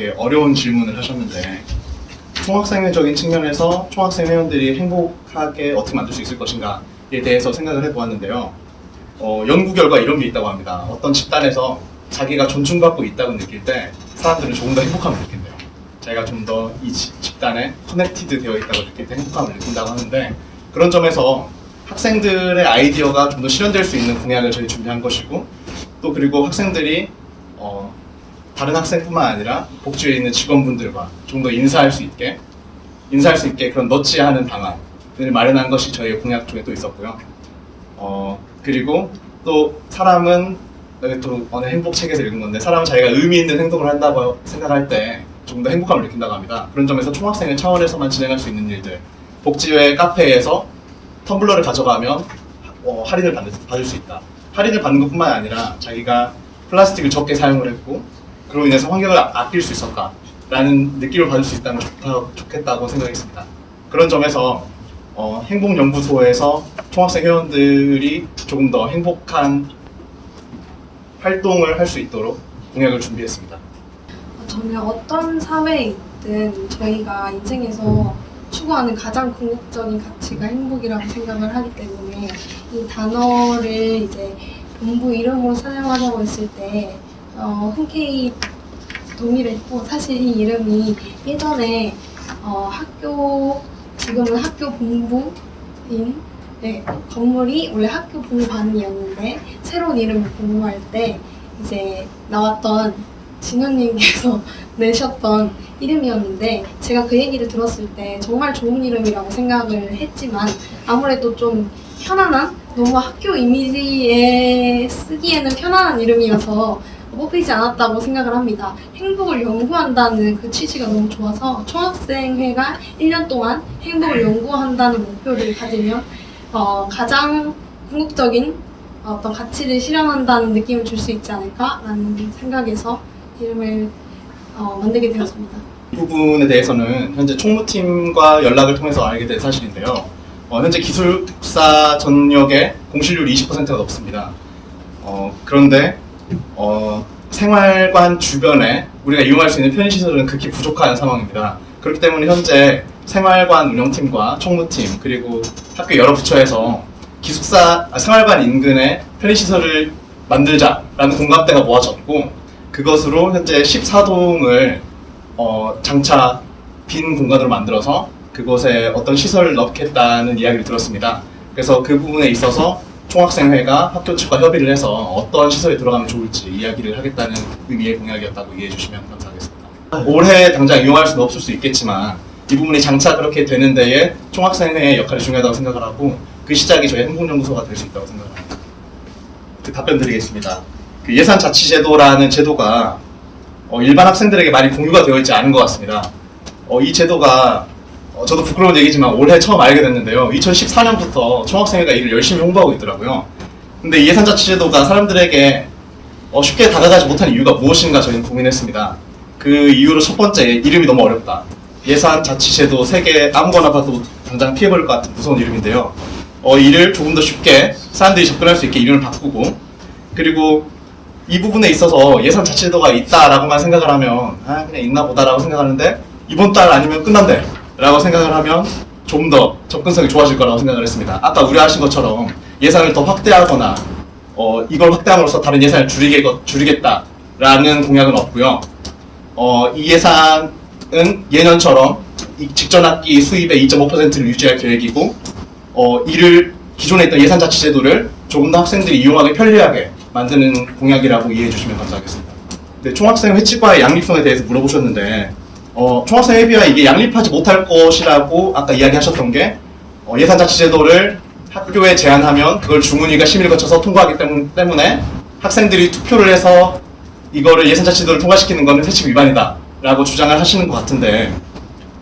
되게 어려운 질문을 하셨는데, 총학생회적인 측면에서 총학생 회원들이 행복하게 어떻게 만들 수 있을 것인가에 대해서 생각을 해보았는데요. 연구 결과 이런 게 있다고 합니다. 어떤 집단에서 자기가 존중받고 있다고 느낄 때 사람들은 조금 더 행복함을 느낀대요. 자기가 좀 더 이 집단에 커넥티드 되어 있다고 느낄 때 행복함을 느낀다고 하는데, 그런 점에서 학생들의 아이디어가 좀 더 실현될 수 있는 공약을 저희 준비한 것이고, 또 그리고 학생들이 다른 학생뿐만 아니라 복지에 있는 직원분들과 좀 더 인사할 수 있게 그런 너치하는 방안을 마련한 것이 저희의 공약 중에 또 있었고요. 그리고 또 사람은 또 어느 행복 책에서 읽은 건데, 사람은 자기가 의미 있는 행동을 한다고 생각할 때 조금 더 행복감을 느낀다고 합니다. 그런 점에서 총학생회 차원에서만 진행할 수 있는 일들, 복지회 카페에서 텀블러를 가져가면 할인을 받을 수 있다. 할인을 받는 것뿐만 아니라 자기가 플라스틱을 적게 사용을 했고 그로 인해서 환경을 아낄 수 있었다라는 느낌을 받을 수 있다면 좋겠다고 생각했습니다. 그런 점에서 행복연구소에서 총학생 회원들이 조금 더 행복한 활동을 할 수 있도록 공약을 준비했습니다. 저는 어떤 사회에 있든 저희가 인생에서 추구하는 가장 궁극적인 가치가 행복이라고 생각을 하기 때문에, 이 단어를 이제 본부 이름으로 사용하자고 했을 때 흔쾌히 동의를 했고, 사실 이 이름이 예전에 지금은 학교 본부인 건물이 원래 학교 본관이었는데 새로운 이름을 공모할 때 이제 나왔던 진현님께서 내셨던 이름이었는데, 제가 그 얘기를 들었을 때 정말 좋은 이름이라고 생각을 했지만 아무래도 좀 편안한, 너무 학교 이미지에 쓰기에는 편안한 이름이어서 뽑히지 않았다고 생각을 합니다. 행복을 연구한다는 그 취지가 너무 좋아서 총학생회가 1년 동안 행복을 연구한다는 목표를 가지면 가장 궁극적인 어떤 가치를 실현한다는 느낌을 줄 수 있지 않을까라는 생각에서 이름을 만들게 되었습니다. 이 부분에 대해서는 현재 총무팀과 연락을 통해서 알게 된 사실인데요. 현재 기술사 전역에 공실률이 20%가 넘습니다. 그런데 생활관 주변에 우리가 이용할 수 있는 편의시설은 극히 부족한 상황입니다. 그렇기 때문에 현재 생활관 운영팀과 총무팀 그리고 학교 여러 부처에서 생활관 인근에 편의시설을 만들자라는 공감대가 모아졌고, 그것으로 현재 14동을 장차 빈 공간으로 만들어서 그곳에 어떤 시설을 넣겠다는 이야기를 들었습니다. 그래서 그 부분에 있어서 총학생회가 학교 측과 협의를 해서 어떤 시설에 들어가면 좋을지 이야기를 하겠다는 의미의 공약이었다고 이해해 주시면 감사하겠습니다. 올해 당장 이용할 수는 없을 수 있겠지만 이 부분이 장차 그렇게 되는 데에 총학생회의 역할이 중요하다고 생각을 하고, 그 시작이 저희 행복연구소가 될 수 있다고 생각을 합니다. 답변 드리겠습니다. 그 예산자치제도라는 제도가 일반 학생들에게 많이 공유가 되어 있지 않은 것 같습니다. 이 제도가 저도 부끄러운 얘기지만 올해 처음 알게 됐는데요. 2014년부터 총학생회가 이를 열심히 홍보하고 있더라고요. 근데 이 예산자치제도가 사람들에게 쉽게 다가가지 못한 이유가 무엇인가 저희는 고민했습니다. 그 이유로 첫 번째, 이름이 너무 어렵다. 예산자치제도 3개 아무거나 봐도 당장 피해버릴 것 같은 무서운 이름인데요. 이를 조금 더 쉽게 사람들이 접근할 수 있게 이름을 바꾸고, 그리고 이 부분에 있어서 예산자치제도가 있다라고만 생각을 하면 그냥 있나 보다라고 생각하는데, 이번 달 아니면 끝난대 라고 생각을 하면 좀 더 접근성이 좋아질 거라고 생각을 했습니다. 아까 우려하신 것처럼 예산을 더 확대하거나 이걸 확대함으로써 다른 예산을 줄이겠다라는 공약은 없고요. 이 예산은 예년처럼 직전 학기 수입의 2.5%를 유지할 계획이고, 이를 기존에 있던 예산자치제도를 조금 더 학생들이 이용하기 편리하게 만드는 공약이라고 이해해 주시면 감사하겠습니다. 네, 총학생 회칙과의 양립성에 대해서 물어보셨는데, 총학생 회비와 이게 양립하지 못할 것이라고 아까 이야기하셨던 게, 예산자치제도를 학교에 제안하면 그걸 주문위가 심의를 거쳐서 통과하기 때문에 학생들이 투표를 해서 이거를 예산자치제도를 통과시키는 것은 세칙 위반이다 라고 주장을 하시는 것 같은데,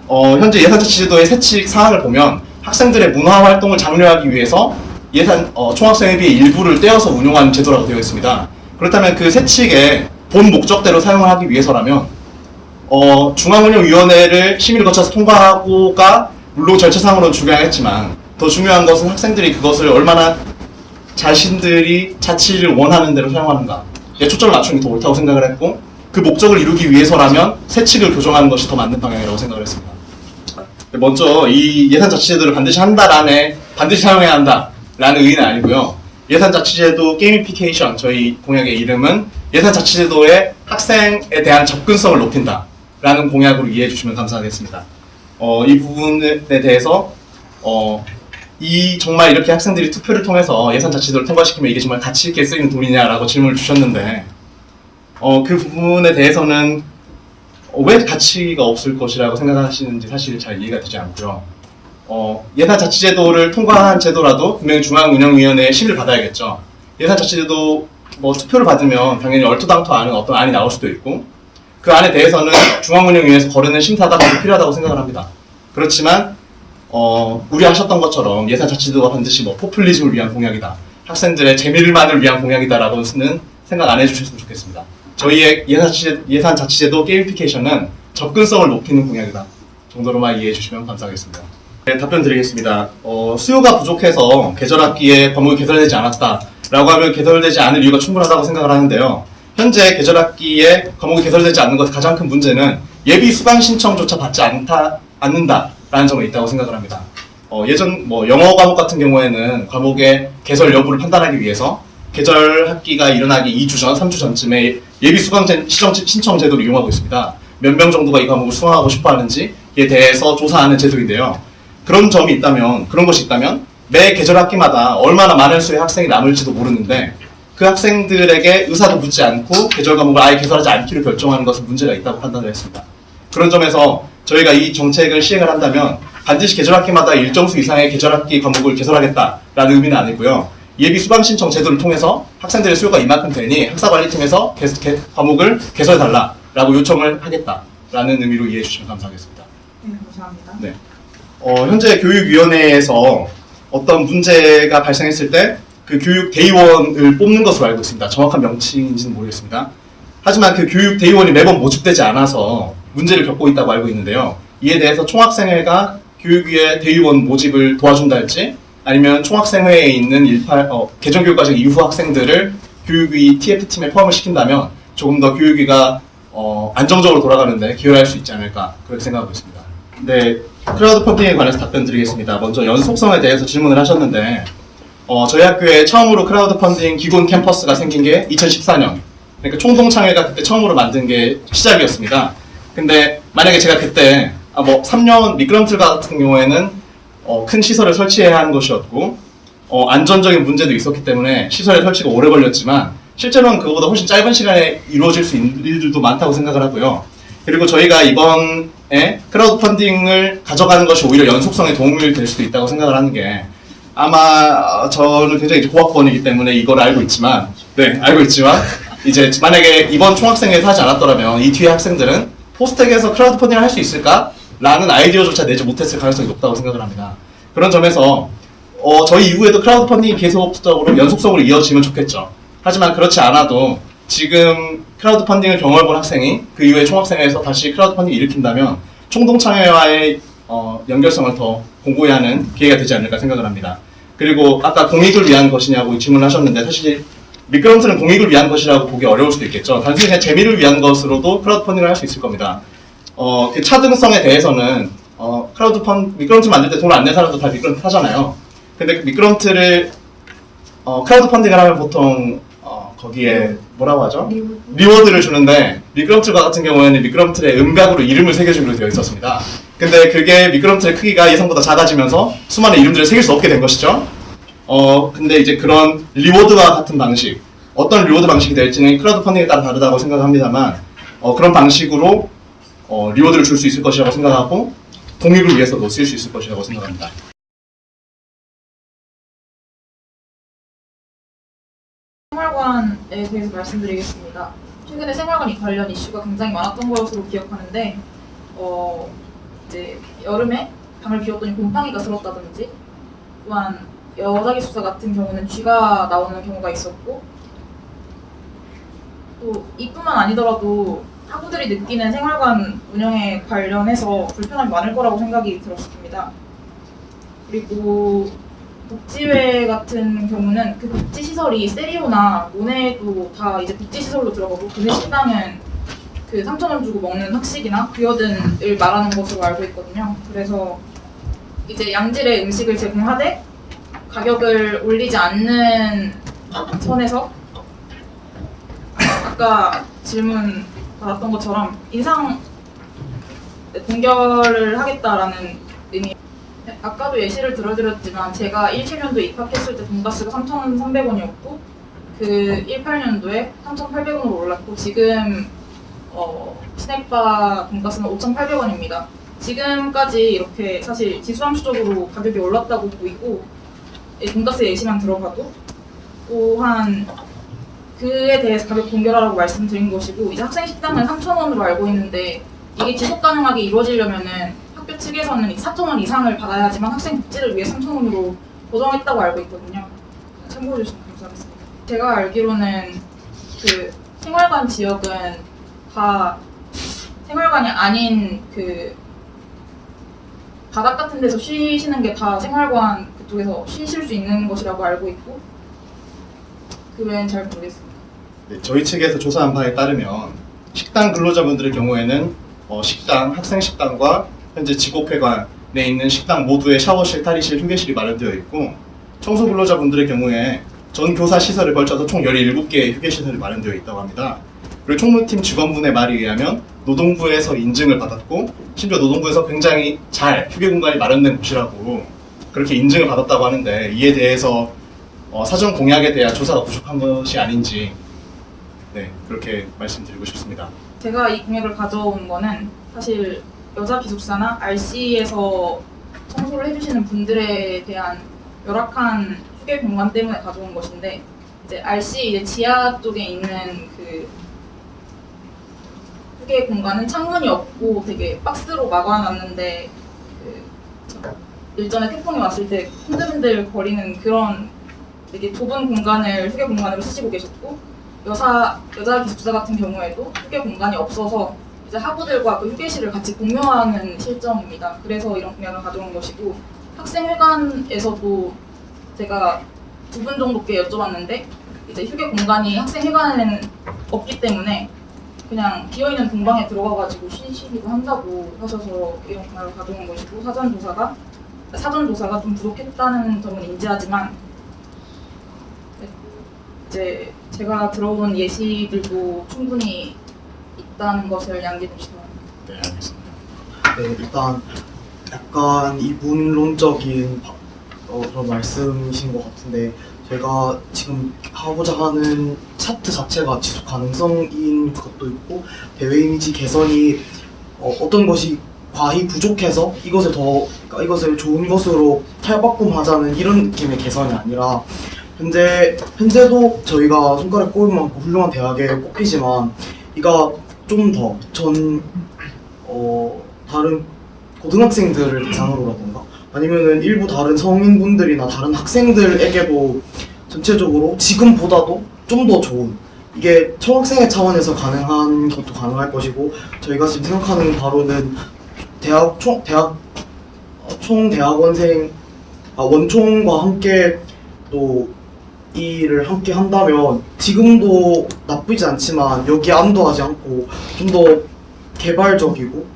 현재 예산자치제도의 세칙 사항을 보면 학생들의 문화활동을 장려하기 위해서 총학생 회비의 일부를 떼어서 운용하는 제도라고 되어 있습니다. 그렇다면 그 세칙의 본 목적대로 사용을 하기 위해서라면 중앙운영위원회를 심의를 거쳐서 통과하고가 물론 절차상으로는 중요하겠지만, 더 중요한 것은 학생들이 그것을 얼마나 자신들이 자치를 원하는 대로 사용하는가에 초점을 맞추는 게 더 옳다고 생각을 했고, 그 그 목적을 이루기 위해서라면 세칙을 교정하는 것이 더 맞는 방향이라고 생각을 했습니다. 먼저 이 예산자치제도를 반드시 한 달 안에 반드시 사용해야 한다라는 의의는 아니고요. 예산자치제도 게이미피케이션, 저희 공약의 이름은 예산자치제도의 학생에 대한 접근성을 높인다라는 공약으로 이해해 주시면 감사하겠습니다. 이 부분에 대해서 정말 이렇게 학생들이 투표를 통해서 예산자치제도를 통과시키면 이게 정말 가치 있게 쓰이는 돈이냐라고 질문을 주셨는데 그 부분에 대해서는 왜 가치가 없을 것이라고 생각하시는지 사실 잘 이해가 되지 않고요. 예산자치제도를 통과한 제도라도 분명히 중앙운영위원회의 심의를 받아야겠죠. 예산자치제도 투표를 받으면 당연히 얼토당토 않은 어떤 안이 나올 수도 있고 그 안에 대해서는 중앙운영위원회에서 거르는 심사가 꼭 필요하다고 생각을 합니다. 그렇지만 우려하셨던 것처럼 예산자치제도가 반드시 포퓰리즘을 위한 공약이다, 학생들의 재미를만을 위한 공약이다라고는 생각 안 해주셨으면 좋겠습니다. 저희의 예산자치제도 게이미피케이션은 접근성을 높이는 공약이다 정도로만 이해해 주시면 감사하겠습니다. 네, 답변 드리겠습니다. 수요가 부족해서 계절학기에 과목이 개설되지 않았다라고 하면 개설되지 않을 이유가 충분하다고 생각을 하는데요. 현재 계절학기에 과목이 개설되지 않는 것의 가장 큰 문제는 예비 수강 신청조차 받지 않는다라는 점에 있다고 생각을 합니다. 예전 영어 과목 같은 경우에는 과목의 개설 여부를 판단하기 위해서 계절 학기가 일어나기 2주 전, 3주 전쯤에 예비 수강 신청 제도를 이용하고 있습니다. 몇 명 정도가 이 과목을 수강하고 싶어 하는지에 대해서 조사하는 제도인데요. 그런 것이 있다면 매 계절 학기마다 얼마나 많은 수의 학생이 남을지도 모르는데 그 학생들에게 의사도 묻지 않고 계절 과목을 아예 개설하지 않기로 결정하는 것은 문제가 있다고 판단을 했습니다. 그런 점에서 저희가 이 정책을 시행을 한다면 반드시 계절 학기마다 일정 수 이상의 계절 학기 과목을 개설하겠다라는 의미는 아니고요. 예비 수강 신청 제도를 통해서 학생들의 수요가 이만큼 되니 학사관리팀에서 과목을 개설해달라라고 요청을 하겠다라는 의미로 이해해 주시면 감사하겠습니다. 네, 감사합니다. 네. 현재 교육위원회에서 어떤 문제가 발생했을 때 그 교육 대의원을 뽑는 것으로 알고 있습니다. 정확한 명칭인지는 모르겠습니다. 하지만 그 교육 대의원이 매번 모집되지 않아서 문제를 겪고 있다고 알고 있는데요. 이에 대해서 총학생회가 교육위의 대의원 모집을 도와준다 할지 아니면 총학생회에 있는 개정교육과정 이후 학생들을 교육위 TF팀에 포함을 시킨다면 조금 더 교육위가 안정적으로 돌아가는데 기여할 수 있지 않을까 그렇게 생각하고 있습니다. 네, 크라우드 펀딩에 관해서 답변 드리겠습니다. 먼저 연속성에 대해서 질문을 하셨는데 저희 학교에 처음으로 크라우드 펀딩 기본 캠퍼스가 생긴 게 2014년, 그러니까 총동창회가 그때 처음으로 만든 게 시작이었습니다. 근데 만약에 제가 그때 3년 미끄럼틀 같은 경우에는 큰 시설을 설치해야 하는 것이었고 안전적인 문제도 있었기 때문에 시설의 설치가 오래 걸렸지만 실제로는 그거보다 훨씬 짧은 시간에 이루어질 수 있는 일들도 많다고 생각을 하고요. 그리고 저희가 이번에 크라우드 펀딩을 가져가는 것이 오히려 연속성에 도움이 될 수도 있다고 생각을 하는 게 아마 저는 굉장히 고학번이기 때문에 이걸 알고 있지만 이제 만약에 이번 총학생회에서 하지 않았더라면 이 뒤에 학생들은 포스텍에서 크라우드 펀딩을 할 수 있을까? 라는 아이디어조차 내지 못했을 가능성이 높다고 생각을 합니다. 그런 점에서 저희 이후에도 크라우드 펀딩이 계속적으로 연속성으로 이어지면 좋겠죠. 하지만 그렇지 않아도 지금 크라우드 펀딩을 경험해본 학생이 그 이후에 총학생회에서 다시 크라우드 펀딩을 일으킨다면 총동창회와의 연결성을 더 공고히 하는 기회가 되지 않을까 생각을 합니다. 그리고 아까 공익을 위한 것이냐고 질문을 하셨는데 사실 미끄럼틀은 공익을 위한 것이라고 보기 어려울 수도 있겠죠. 단순히 그냥 재미를 위한 것으로도 크라우드 펀딩을 할 수 있을 겁니다. 그 차등성에 대해서는 미끄럼틀 만들 때 돈 안 낸 사람도 다 미끄럼틀 타잖아요. 근데 그 미끄럼틀을 크라우드 펀딩을 하면 보통 거기에 뭐라고 하죠? 리워드를 주는데 미끄럼틀 같은 경우에는 미끄럼틀에 음각으로 이름을 새겨주기로 되어 있었습니다. 근데 그게 미끄럼틀의 크기가 예상보다 작아지면서 수많은 이름들을 새길 수 없게 된 것이죠. 근데 이제 그런 리워드와 같은 방식, 어떤 리워드 방식이 될지는 크라우드 펀딩에 따라 다르다고 생각합니다만 그런 방식으로 리워드를 줄 수 있을 것이라고 생각하고 공익을 위해서도 쓸 수 있을 것이라고 생각합니다. 생활관에 대해서 말씀드리겠습니다. 최근에 생활관 관련 이슈가 굉장히 많았던 것으로 기억하는데 이제 여름에 방을 비웠더니 곰팡이가 들었다든지 또한 여자 기숙사 같은 경우는 쥐가 나오는 경우가 있었고 또 이뿐만 아니더라도 학우들이 느끼는 생활관 운영에 관련해서 불편함이 많을 거라고 생각이 들었습니다. 그리고 복지회 같은 경우는 그 복지시설이 세리오나 모네도 다 이제 복지시설로 들어가고 교내 식당은 그 3,000원 주고 먹는 학식이나 귀여든을 말하는 것으로 알고 있거든요. 그래서 이제 양질의 음식을 제공하되 가격을 올리지 않는 선에서 아까 질문 받았던 것처럼 인상 동결을 하겠다라는 의미. 아까도 예시를 들어드렸지만 제가 17년도에 입학했을 때 돈가스가 3,300원이었고 그 18년도에 3,800원으로 올랐고 지금 스낵바 돈가스는 5,800원입니다. 지금까지 이렇게 사실 지수함수적으로 가격이 올랐다고 보이고 돈가스 예시만 들어가도 또한 그에 대해서 가격 동결하라고 말씀드린 것이고 이제 학생 식당은 3,000원으로 알고 있는데 이게 지속 가능하게 이루어지려면은 학교 측에서는 4,000원 이상을 받아야지만 학생 복지를 위해 3,000원으로 고정했다고 알고 있거든요. 참고해 주시면 감사하겠습니다. 제가 알기로는 그 생활관 지역은 다 생활관이 아닌 그 바닥 같은 데서 쉬시는 게 다 생활관 그쪽에서 쉬실 수 있는 것이라고 알고 있고 그 외엔 잘 모르겠습니다. 네, 저희 측에서 조사한 바에 따르면 식당 근로자분들의 경우에는 식당, 학생 식당과 현재 직업회관에 있는 식당 모두에 샤워실, 탈의실, 휴게실이 마련되어 있고 청소 근로자분들의 경우에 전 교사 시설을 걸쳐서 총 17개의 휴게시설이 마련되어 있다고 합니다. 그리고 총무팀 직원분의 말에 의하면 노동부에서 인증을 받았고 심지어 노동부에서 굉장히 잘 휴게 공간이 마련된 곳이라고 그렇게 인증을 받았다고 하는데 이에 대해서 사전 공약에 대한 조사가 부족한 것이 아닌지 그렇게 말씀드리고 싶습니다. 제가 이 공약을 가져온 거는 사실 여자 기숙사나 RC에서 청소를 해주시는 분들에 대한 열악한 휴게 공간 때문에 가져온 것인데 이제 RC 이제 지하 쪽에 있는 그 휴게 공간은 창문이 없고 되게 박스로 막아놨는데 그 일전에 태풍이 왔을 때 흔들흔들 거리는 그런 되게 좁은 공간을 휴게 공간으로 쓰시고 계셨고 여자 기숙사 같은 경우에도 휴게 공간이 없어서 이제 학우들과 그 휴게실을 같이 공유하는 실정입니다. 그래서 이런 공약을 가져온 것이고 학생회관에서도 제가 2분 정도께 여쭤봤는데 이제 휴게 공간이 학생회관에는 없기 때문에 그냥 비어있는 동방에 들어가가지고 쉬시기도 한다고 하셔서 이런 공약을 가져온 것이고 사전 조사가 좀 부족했다는 점은 인지하지만 이제 제가 들어온 예시들도 충분히 있다는 것을 양해해 주시기 바랍니다. 네, 알겠습니다. 네, 일단 약간 이분론적인 그런 말씀이신 것 같은데 제가 지금 하고자 하는 차트 자체가 지속 가능성인 것도 있고 대외 이미지 개선이 어떤 것이 과히 부족해서 그러니까 이것을 좋은 것으로 탈바꿈하자는 이런 느낌의 개선이 아니라 현재도 저희가 손가락 꼽을 만큼 훌륭한 대학에 꼽히지만 이가 좀 더 다른 고등학생들을 대상으로라든가 아니면은 일부 다른 성인분들이나 다른 학생들에게도 전체적으로 지금보다도 좀 더 좋은 이게 총학생회 차원에서 가능한 것도 가능할 것이고 저희가 지금 생각하는 바로는 총대학원생 원총과 함께 또 이 일을 함께 한다면 지금도 나쁘지 않지만 여기에 안도하지 않고 좀 더 개발적이고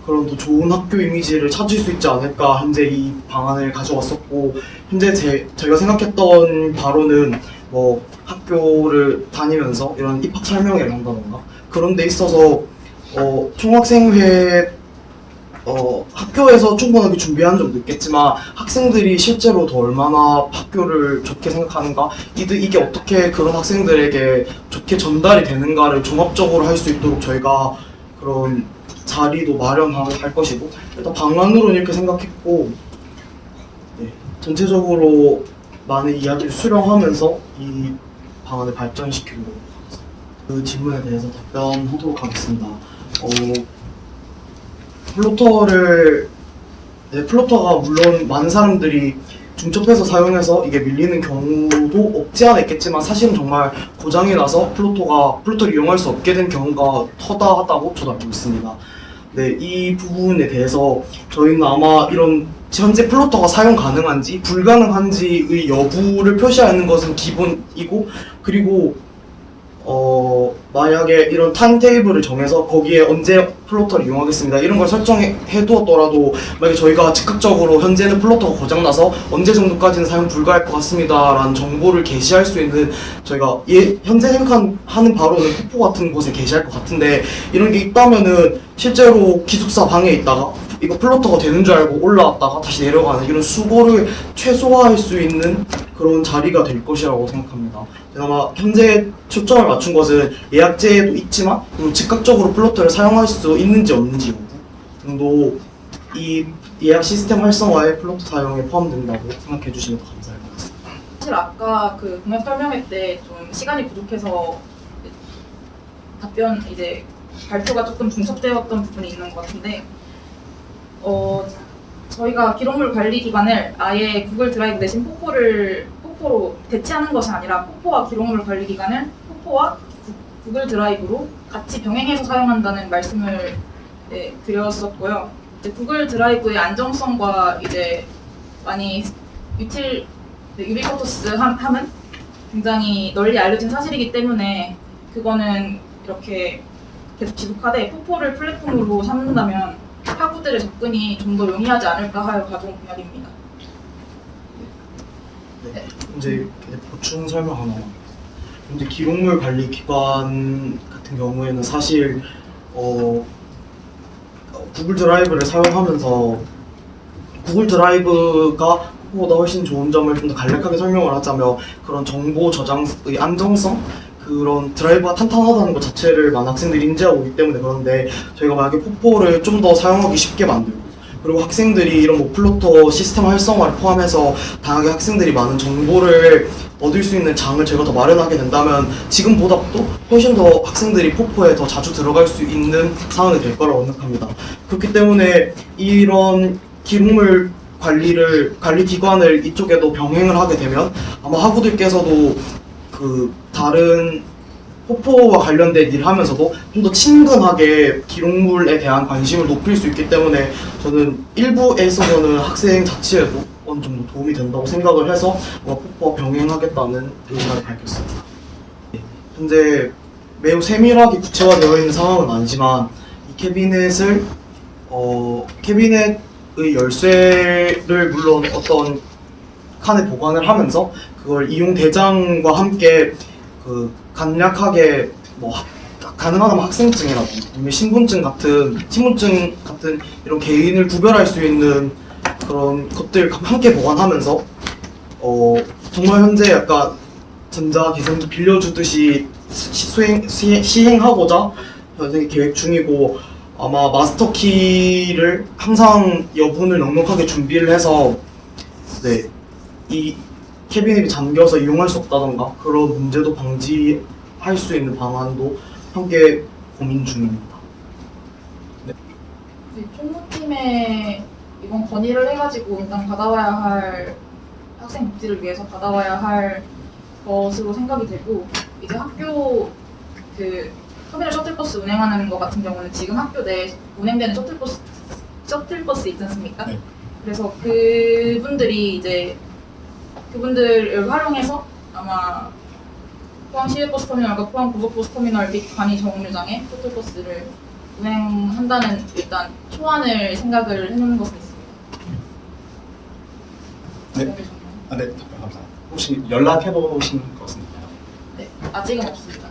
그런 더 좋은 학교 이미지를 찾을 수 있지 않을까 현재 이 방안을 가져왔었고 현재 저희가 생각했던 바로는 뭐 학교를 다니면서 이런 입학 설명회를 한다던가 그런 데 있어서 총학생회 학교에서 충분하게 준비한 점도 있겠지만 학생들이 실제로 더 얼마나 학교를 좋게 생각하는가 이게 어떻게 그런 학생들에게 좋게 전달이 되는가를 종합적으로 할 수 있도록 저희가 그런 자리도 마련할 것이고 일단 방안으로는 이렇게 생각했고 전체적으로 많은 이야기를 수렴하면서 이 방안을 발전시키고 그 질문에 대해서 답변하도록 하겠습니다. 플로터가 물론 많은 사람들이 중첩해서 사용해서 이게 밀리는 경우도 없지 않아 있겠지만 사실은 정말 고장이 나서 플로터를 이용할 수 없게 된 경우가 허다하다고 저도 알고 있습니다. 네, 이 부분에 대해서 저희는 아마 이런 현재 플로터가 사용 가능한지 불가능한지의 여부를 표시하는 것은 기본이고 그리고 만약에 이런 타임테이블을 정해서 거기에 언제 플로터를 이용하겠습니다 이런 걸 설정해 두었더라도 만약에 저희가 즉각적으로 현재는 플로터가 고장나서 언제 정도까지는 사용 불가할 것 같습니다 라는 정보를 게시할 수 있는 저희가 현재 생각하는 바로는 폭포 같은 곳에 게시할 것 같은데 이런 게 있다면은 실제로 기숙사 방에 있다가 이거 플로터가 되는 줄 알고 올라왔다가 다시 내려가는 이런 수고를 최소화할 수 있는 그런 자리가 될 것이라고 생각합니다. 아마 현재 초점을 맞춘 것은 예약제도 있지만 즉각적으로 플로터를 사용할 수 있는지 없는지 여부 등도 이 예약 시스템 활성화에 플로터 사용에 포함된다고 생각해 주시면 더 감사할 것 같습니다. 사실 아까 그 공약 설명회 때 좀 시간이 부족해서 답변 이제 발표가 조금 중첩되었던 부분이 있는 것 같은데 저희가 기록물 관리 기관을 아예 구글 드라이브 대신 폭포로 대체하는 것이 아니라 폭포와 기록물 관리 기관을 폭포와 구글 드라이브로 같이 병행해서 사용한다는 말씀을 드렸었고요. 이제 구글 드라이브의 안정성과 이제 많이 유비쿼터스함은 굉장히 널리 알려진 사실이기 때문에 그거는 이렇게 계속 지속하되 폭포를 플랫폼으로 삼는다면 학우들의 접근이 좀 더 용이하지 않을까 하여 가져온 공약입니다. 네. 이제 보충 설명 하나. 이제 기록물 관리 기관 같은 경우에는 사실 구글 드라이브를 사용하면서 구글 드라이브가 보다 훨씬 좋은 점을 좀 더 간략하게 설명을 하자면 그런 정보 저장의 안정성 그런 드라이브가 탄탄하다는 것 자체를 많은 학생들이 인지하고 있기 때문에 그런데 저희가 만약에 폭포를 좀 더 사용하기 쉽게 만들고 그리고 학생들이 이런 뭐 플로터 시스템 활성화를 포함해서 다양하게 학생들이 많은 정보를 얻을 수 있는 장을 저희가 더 마련하게 된다면 지금보다도 훨씬 더 학생들이 폭포에 더 자주 들어갈 수 있는 상황이 될 거라고 생각합니다. 그렇기 때문에 이런 기록물 관리 기관을 이쪽에도 병행을 하게 되면 아마 학우들께서도 그 다른 폭포와 관련된 일을 하면서도 좀 더 친근하게 기록물에 대한 관심을 높일 수 있기 때문에 저는 일부에서는 학생 자체에도 어느 정도 도움이 된다고 생각을 해서 폭포와 병행하겠다는 의사를 밝혔습니다. 현재 매우 세밀하게 구체화되어 있는 상황은 아니지만 이 캐비넷의 열쇠를 물론 어떤 칸에 보관을 하면서 그걸 이용 대장과 함께 그 간략하게 뭐 가능하다면 학생증이라든지 아니면 신분증 같은 이런 개인을 구별할 수 있는 그런 것들 함께 보관하면서 정말 현재 약간 전자기생도 빌려주듯이 시행하고자 현재 계획 중이고 아마 마스터키를 항상 여분을 넉넉하게 준비를 해서 이 캐비넷이 잠겨서 이용할 수 없다던가 그런 문제도 방지할 수 있는 방안도 함께 고민 중입니다. 총무팀에 이번 건의를 해가지고 일단 받아와야 할 학생 복지를 위해서 받아와야 할 것으로 생각이 되고 이제 학교 그 터미널 셔틀버스 운행하는 것 같은 경우는 지금 학교 내에 운행되는 셔틀버스 있지 않습니까? 네. 그래서 그분들을 활용해서 아마 포항 시외버스터미널과 포항 고속버스터미널 및 관이 정류장에 셔틀버스를 운행한다는 일단 초안을 생각을 해놓은 것은 있습니다. 네. 네, 답변 감사합니다. 혹시 연락해보신 것은 있나요? 네, 아직은 없습니다.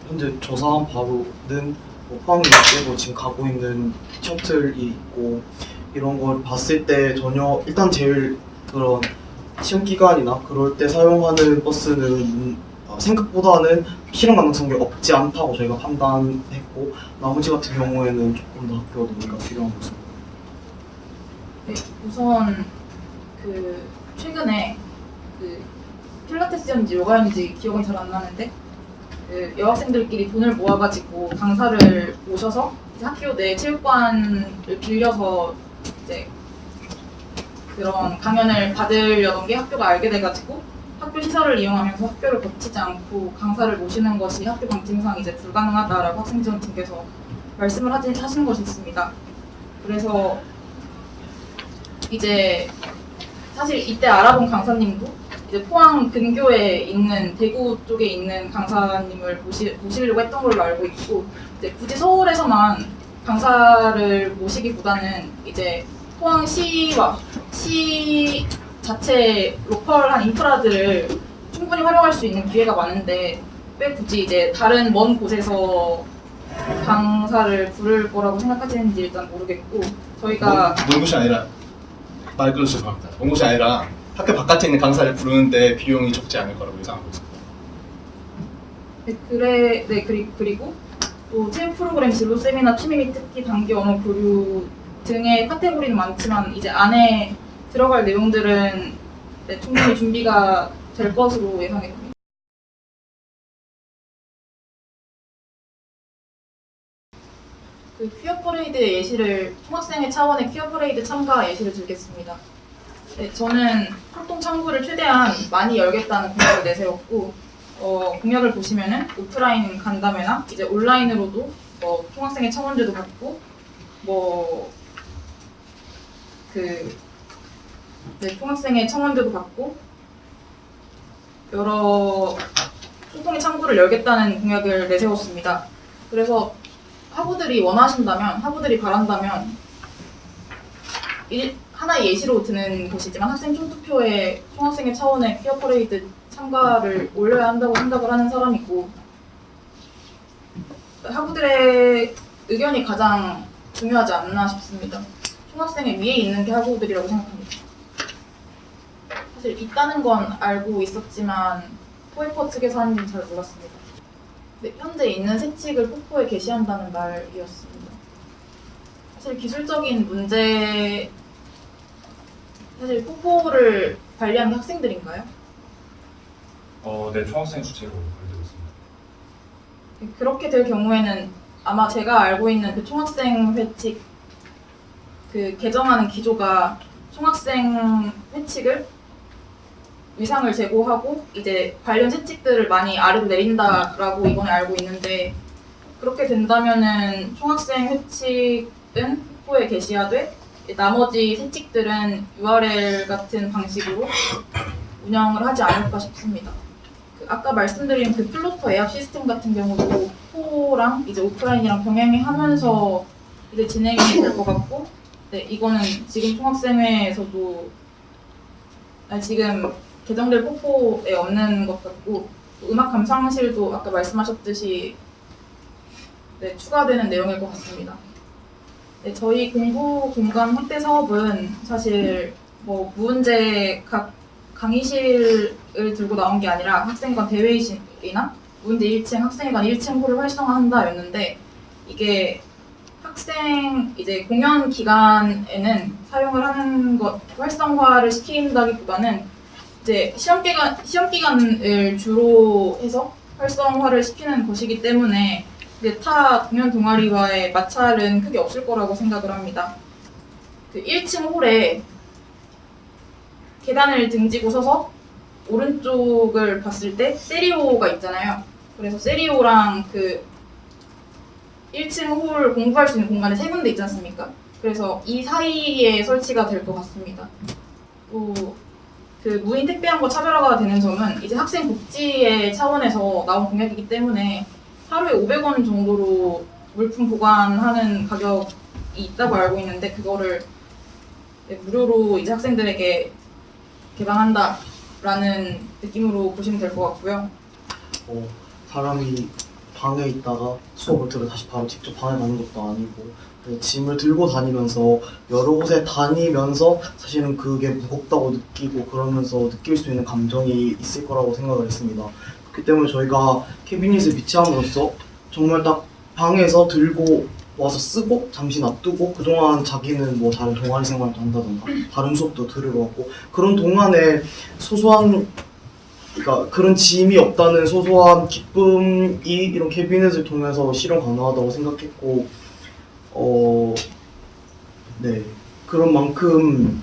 현재 조사한 바로는 뭐 포항 일대로 지금 가고 있는 셔틀이 있고 이런 걸 봤을 때 전혀 일단 제일 그런 시험 기간이나 그럴 때 사용하는 버스는 생각보다는 실현 가능성이 없지 않다고 저희가 판단했고 나머지 같은 경우에는 조금 더 학교 논의가 필요한 모습입니다. 네, 우선 최근에 필라테스였는지 요가였는지 기억은 잘 안 나는데 여학생들끼리 돈을 모아가지고 강사를 모셔서 이제 학교 내 체육관을 빌려서 이제 그런 강연을 받으려던 게 학교가 알게 돼가지고 학교 시설을 이용하면서 학교를 거치지 않고 강사를 모시는 것이 학교 방침상 이제 불가능하다라고 학생지원팀께서 말씀을 하신 것이 있습니다. 그래서 이제 사실 이때 알아본 강사님도 이제 포항 근교에 있는 대구 쪽에 있는 강사님을 모시려고 했던 걸로 알고 있고 이제 굳이 서울에서만 강사를 모시기보다는 이제 포항시와 시 자체 로컬한 인프라들을 충분히 활용할 수 있는 기회가 많은데 왜 굳이 이제 다른 먼 곳에서 강사를 부를 거라고 생각하시는지 일단 모르겠고 저희가 먼 곳이 아니라 말 끊어서 죄송합니다. 먼 곳이 아니라 학교 바깥에 있는 강사를 부르는데 비용이 적지 않을 거라고 예상하고 있습니다. 그리고 또 체육 프로그램, 진로 세미나, 취미 및 특기, 단기 언어 교류 등의 카테고리는 많지만 이제 안에 들어갈 내용들은 충분히 준비가 될 것으로 예상이 됩니다. 그 퀴어 퍼레이드 예시를 총학생회 차원의 퀴어 퍼레이드 참가 예시를 들겠습니다. 네, 저는 활동 창구를 최대한 많이 열겠다는 공약을 내세웠고 공약을 보시면은 오프라인 간담회나 이제 온라인으로도 총학생회 청원제도 받고 총학생회 청원제도 받고 여러 소통의 창구를 열겠다는 공약을 내세웠습니다. 그래서 학우들이 바란다면 하나의 예시로 드는 것이지만 학생 총투표에 총학생회 차원의 퀴어 퍼레이드 참가를 올려야 한다고 생각을 하는 사람이고 학우들의 의견이 가장 중요하지 않나 싶습니다. 총학생회 위에 있는 게 학우들이라고 생각합니다. 사실 있다는 건 알고 있었지만 포에퍼 측에서 하는지는 잘 몰랐습니다. 네, 현재 있는 세칙을 폭포에 게시한다는 말이었습니다. 사실 기술적인 문제, 사실 폭포를 관리하는 게 학생들인가요? 네, 총학생 주체로 관리되고 있습니다. 그렇게 될 경우에는 아마 제가 알고 있는 그 총학생 회칙 그 개정하는 기조가 총학생 회칙을 위상을 제고하고 이제 관련 세칙들을 많이 아래로 내린다라고 이번에 알고 있는데 그렇게 된다면은 총학생 회칙은 폭포에 게시하되 나머지 세칙들은 URL 같은 방식으로 운영을 하지 않을까 싶습니다. 아까 말씀드린 그 플로터 예약 시스템 같은 경우도 포랑 이제 오프라인이랑 병행이 하면서 이제 진행이 될 것 같고, 네, 이거는 지금 총학생회에서도 지금 개정될 폭포에 없는 것 같고, 음악 감상실도 아까 말씀하셨듯이 네, 추가되는 내용일 것 같습니다. 네, 저희 공부 공간 확대 사업은 사실 뭐 무은제 각 강의실을 들고 나온 게 아니라 학생관 대회의실이나 무은제 1층, 학생회관 1층 홀을 활성화한다였는데 이게 학생 이제 공연 기간에는 사용을 하는 것 활성화를 시킨다기보다는 이제 시험 기간을 주로 해서 활성화를 시키는 것이기 때문에 이제 타 공연 동아리와의 마찰은 크게 없을 거라고 생각을 합니다. 그 1층 홀에 계단을 등지고 서서 오른쪽을 봤을 때 세리오가 있잖아요. 그래서 세리오랑 그 1층 홀 공부할 수 있는 공간이 세 군데 있지 않습니까? 그래서 이 사이에 설치가 될 것 같습니다. 또 그 무인 택배함과 차별화가 되는 점은 이제 학생 복지의 차원에서 나온 공약이기 때문에 하루에 500원 정도로 물품 보관하는 가격이 있다고 알고 있는데 그거를 무료로 이제 학생들에게 개방한다라는 느낌으로 보시면 될 것 같고요. 사람이 방에 있다가 수업을 들어 다시 바로 직접 방에 가는 것도 아니고 짐을 들고 다니면서 여러 곳에 다니면서 사실은 그게 무겁다고 느끼고 그러면서 느낄 수 있는 감정이 있을 거라고 생각을 했습니다. 그렇기 때문에 저희가 캐비닛을 비치함으로써 정말 딱 방에서 들고 와서 쓰고 잠시 놔두고 그동안 자기는 뭐 다른 동아리 생활도 한다던가 다른 수업도 들으러 왔고 그런 동안에 소소한 그러니까 그런 짐이 없다는 소소한 기쁨이 이런 캐비넷을 통해서 실현 가능하다고 생각했고 네 그런 만큼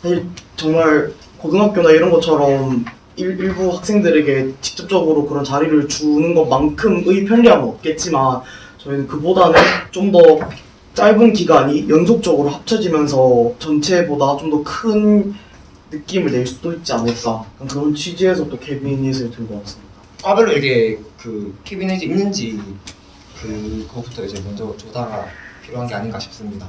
사실 정말 고등학교나 이런 것처럼 일부 학생들에게 직접적으로 그런 자리를 주는 것만큼의 편리함은 없겠지만 저희는 그보다는 좀 더 짧은 기간이 연속적으로 합쳐지면서 전체보다 좀 더 큰 느낌을 낼 수도 있지 않을까 그런 취지에서 또 캐비닛을 들고 왔습니다. 과별로 이게 그 캐비넷이 있는지 그거부터 이제 먼저 조사가 필요한 게 아닌가 싶습니다.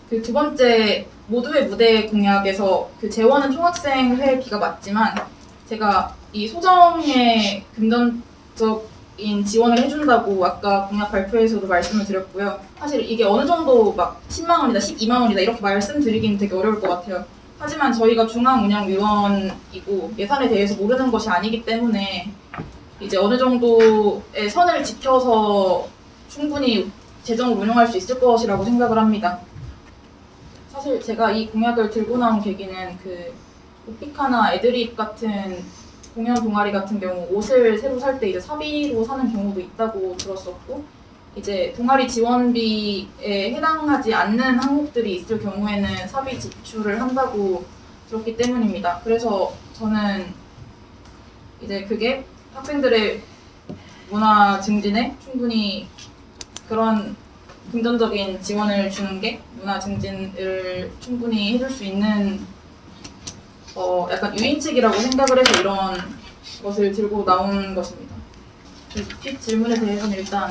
그 두 번째 모두의 무대 공약에서 그 재원은 총학생 회비가 맞지만 제가 이 소정의 금전적인 지원을 해준다고 아까 공약 발표에서도 말씀을 드렸고요. 사실 이게 어느 정도 막 10만 원이다, 12만 원이다 이렇게 말씀드리기는 되게 어려울 것 같아요. 하지만 저희가 중앙운영위원이고 예산에 대해서 모르는 것이 아니기 때문에 이제 어느 정도의 선을 지켜서 충분히 재정을 운영할 수 있을 것이라고 생각을 합니다. 사실 제가 이 공약을 들고 나온 계기는 그 오피카나 애드립 같은 공연 동아리 같은 경우 옷을 새로 살 때 이제 사비로 사는 경우도 있다고 들었었고 이제 동아리 지원비에 해당하지 않는 항목들이 있을 경우에는 사비 지출을 한다고 들었기 때문입니다. 그래서 저는 이제 그게 학생들의 문화 증진에 충분히 그런 금전적인 지원을 주는 게 문화 증진을 충분히 해줄 수 있는 약간 유인책이라고 생각을 해서 이런 것을 들고 나온 것입니다. 뒷 질문에 대해서는 일단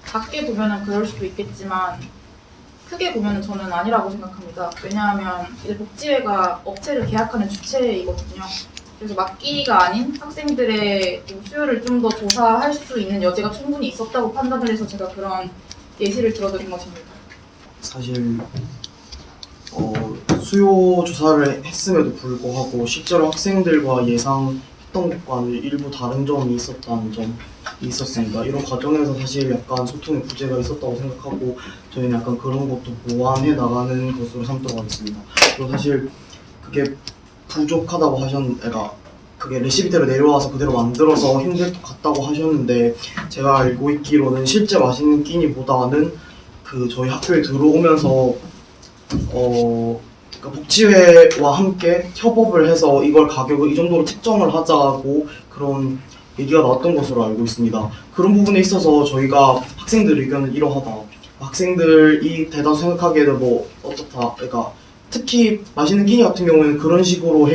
작게 보면은 그럴 수도 있겠지만 크게 보면은 저는 아니라고 생각합니다. 왜냐하면 이제 복지회가 업체를 계약하는 주체이거든요. 그래서 막기가 아닌 학생들의 좀 수요를 좀 더 조사할 수 있는 여지가 충분히 있었다고 판단을 해서 제가 그런 예시를 들어드린 것입니다. 사실 수요 조사를 했음에도 불구하고 실제로 학생들과 예상했던 것과는 일부 다른 점이 있었다는 점이 있었습니다. 이런 과정에서 사실 약간 소통의 부재가 있었다고 생각하고 저희는 약간 그런 것도 보완해 나가는 것으로 삼도록 하겠습니다. 그리고 사실 그게 부족하다고 그게 레시피대로 내려와서 그대로 만들어서 힘들 것 같다고 하셨는데 제가 알고 있기로는 실제 맛있는 끼니보다는 그 저희 학교에 들어오면서 그러니까 복지회와 함께 협업을 해서 이걸 가격을 이 정도로 책정을 하자고 그런 얘기가 나왔던 것으로 알고 있습니다. 그런 부분에 있어서 저희가 학생들 의견은 이러하다. 학생들이 대다수 생각하기에는 뭐 어떻다. 그러니까 특히 맛있는 끼니 같은 경우에는 그런 식으로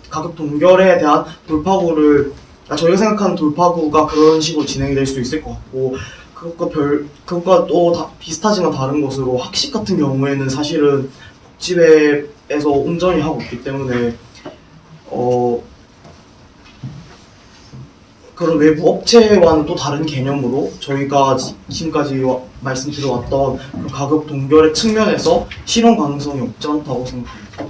가격 동결에 대한 돌파구를 저희가 생각하는 돌파구가 그런 식으로 진행이 될 수 있을 것 같고 그것과 또 비슷하지만 다른 것으로 학식 같은 경우에는 사실은 복지회에서 온전히 하고 있기 때문에 그런 외부 업체와는 또 다른 개념으로 저희가 지금까지 말씀드려왔던 그 가격 동결의 측면에서 실현 가능성이 없지 않다고 생각합니다.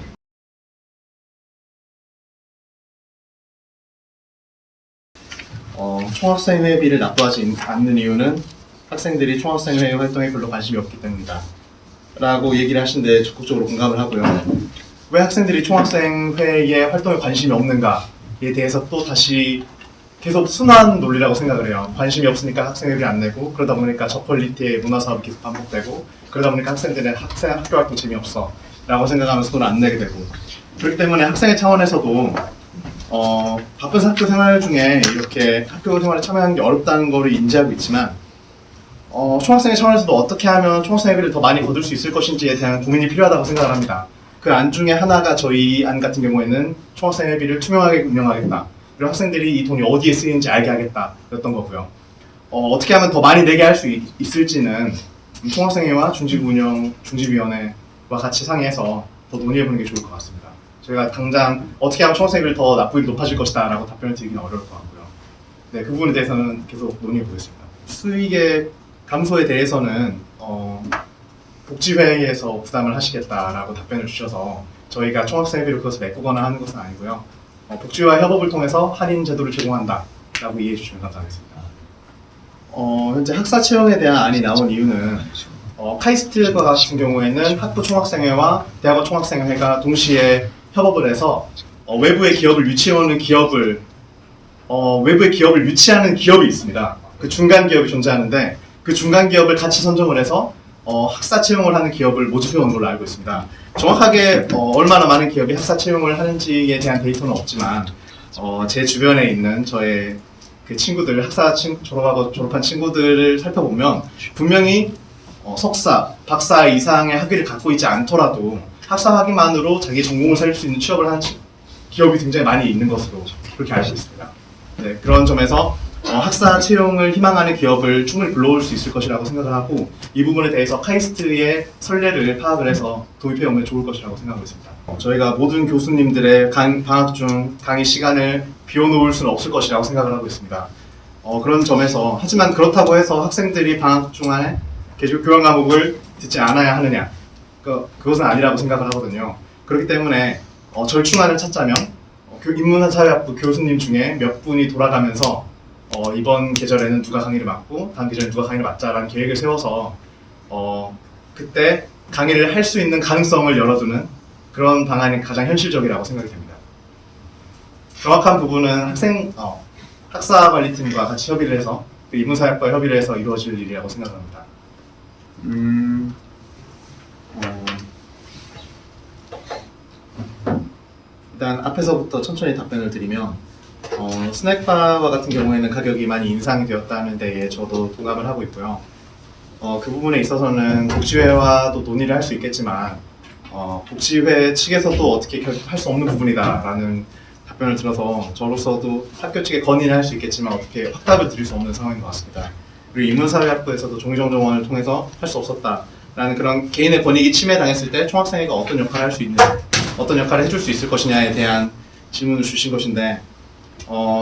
총학생회비를 납부하지 않는 이유는 학생들이 총학생회 활동에 별로 관심이 없기 때문이다 라고 얘기를 하시는데 적극적으로 공감을 하고요. 왜 학생들이 총학생회에 활동에 관심이 없는가에 대해서 또 다시 계속 순환 논리라고 생각을 해요. 관심이 없으니까 학생회비 안 내고 그러다 보니까 저퀄리티의 문화사업이 계속 반복되고 그러다 보니까 학생들은 학교 활동 재미없어 라고 생각하면서 돈을 안 내게 되고 그렇기 때문에 학생회 차원에서도 바쁜 학교 생활 중에 이렇게 학교 생활에 참여하는 게 어렵다는 거를 인지하고 있지만 총학생회 차원에서도 어떻게 하면 총학생회비를 더 많이 거둘 수 있을 것인지에 대한 고민이 필요하다고 생각을 합니다. 그 안 중에 하나가 저희 안 같은 경우에는 총학생회비를 투명하게 운영하겠다. 그리고 학생들이 이 돈이 어디에 쓰이는지 알게 하겠다 였던 거고요. 어떻게 하면 더 많이 내게 할 수 있을지는 총학생회와 중집위원회와 같이 상의해서 더 논의해보는 게 좋을 것 같습니다. 저희가 당장 어떻게 하면 총학생회비를 더 납부율이 높아질 것이다 라고 답변을 드리기는 어려울 것 같고요. 네, 그 부분에 대해서는 계속 논의해보겠습니다. 수익의 감소에 대해서는 복지회의에서 부담을 하시겠다라고 답변을 주셔서 저희가 총학생회비를 그것을 메꾸거나 하는 것은 아니고요. 복지와 협업을 통해서 할인 제도를 제공한다라고 이해해 주시면 감사하겠습니다. 현재 학사 채용에 대한 안이 나온 이유는 카이스트과 같은 경우에는 학부 총학생회와 대학원 총학생회가 동시에 협업을 해서 외부의 기업을 유치하는 기업이 있습니다. 그 중간 기업이 존재하는데 그 중간 기업을 같이 선정을 해서 학사 채용을 하는 기업을 모집해 온 걸로 알고 있습니다. 정확하게 얼마나 많은 기업이 학사 채용을 하는지에 대한 데이터는 없지만 제 주변에 있는 저의 그 친구들, 학사 졸업한 친구들을 살펴보면 분명히 석사, 박사 이상의 학위를 갖고 있지 않더라도 학사학위만으로 자기 전공을 살릴 수 있는 취업을 하는 기업이 굉장히 많이 있는 것으로 그렇게 알고 있습니다. 네, 그런 점에서 학사 채용을 희망하는 기업을 충분히 불러올 수 있을 것이라고 생각을 하고 이 부분에 대해서 카이스트의 선례를 파악을 해서 도입해 오면 좋을 것이라고 생각하고 있습니다. 저희가 모든 교수님들의 방학 중 강의 시간을 비워놓을 수는 없을 것이라고 생각을 하고 있습니다. 그런 점에서 하지만 그렇다고 해서 학생들이 방학 중간에 교양 과목을 듣지 않아야 하느냐 그것은 아니라고 생각을 하거든요. 그렇기 때문에 절충안을 찾자면 인문사회학부 교수님 중에 몇 분이 돌아가면서 이번 계절에는 누가 강의를 맡고 다음 계절에는 누가 강의를 맡자라는 계획을 세워서 그때 강의를 할 수 있는 가능성을 열어두는 그런 방안이 가장 현실적이라고 생각이 됩니다. 정확한 부분은 학사관리팀과 같이 협의를 해서 인문사회학과 협의를 해서 이루어질 일이라고 생각합니다. 일단 앞에서부터 천천히 답변을 드리면 스낵바와 같은 경우에는 가격이 많이 인상이 되었다는 데에 저도 동감을 하고 있고요. 그 부분에 있어서는 복지회와도 논의를 할 수 있겠지만 복지회 측에서도 어떻게 할 수 없는 부분이다라는 답변을 들어서 저로서도 학교 측에 건의를 할 수 있겠지만 어떻게 확답을 드릴 수 없는 상황인 것 같습니다. 그리고 인문사회학부에서도 종이정정원을 통해서 할 수 없었다라는 그런 개인의 권익이 침해당했을 때 총학생회가 어떤 역할을 할 수 있는 어떤 역할을 해줄 수 있을 것이냐에 대한 질문을 주신 것인데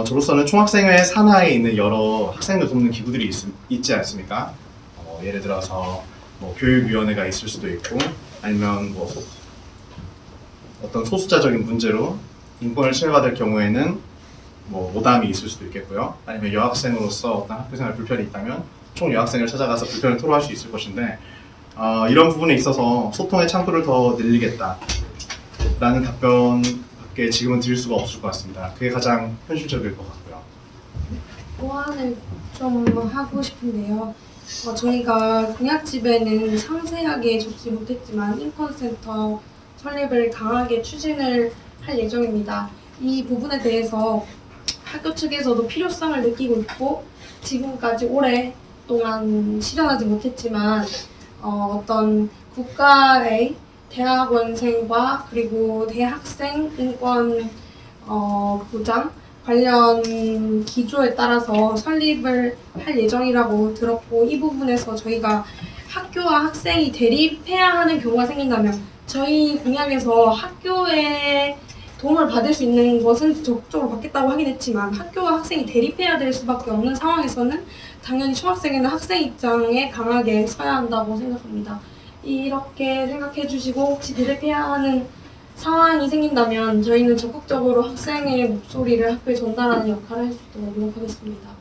저로서는 총학생회 산하에 있는 여러 학생들 돕는 기구들이 있지 않습니까? 예를 들어서 교육위원회가 있을 수도 있고 아니면 어떤 소수자적인 문제로 인권을 침해받을 경우에는 모담이 있을 수도 있겠고요. 아니면 여학생으로서 어떤 학교생활 불편이 있다면 총 여학생을 찾아가서 불편을 토로할 수 있을 것인데 이런 부분에 있어서 소통의 창구를 더 늘리겠다 라는 답변밖에 지금은 드릴 수가 없을 것 같습니다. 그게 가장 현실적일 것 같고요. 보완을 좀 하고 싶은데요. 저희가 공약집에는 상세하게 적지 못했지만 인권센터 설립을 강하게 추진을 할 예정입니다. 이 부분에 대해서 학교 측에서도 필요성을 느끼고 있고 지금까지 오랫동안 실현하지 못했지만 어떤 국가의 대학원생과 그리고 대학생 인권 보장 관련 기조에 따라서 설립을 할 예정이라고 들었고 이 부분에서 저희가 학교와 학생이 대립해야 하는 경우가 생긴다면 저희 공약에서 학교에 도움을 받을 수 있는 것은 적극적으로 받겠다고 하긴 했지만 학교와 학생이 대립해야 될 수밖에 없는 상황에서는 당연히 총학생회는 학생 입장에 강하게 서야 한다고 생각합니다. 이렇게 생각해 주시고 혹시 대립해야 하는 상황이 생긴다면 저희는 적극적으로 학생의 목소리를 학교에 전달하는 역할을 할 수 있도록 노력하겠습니다.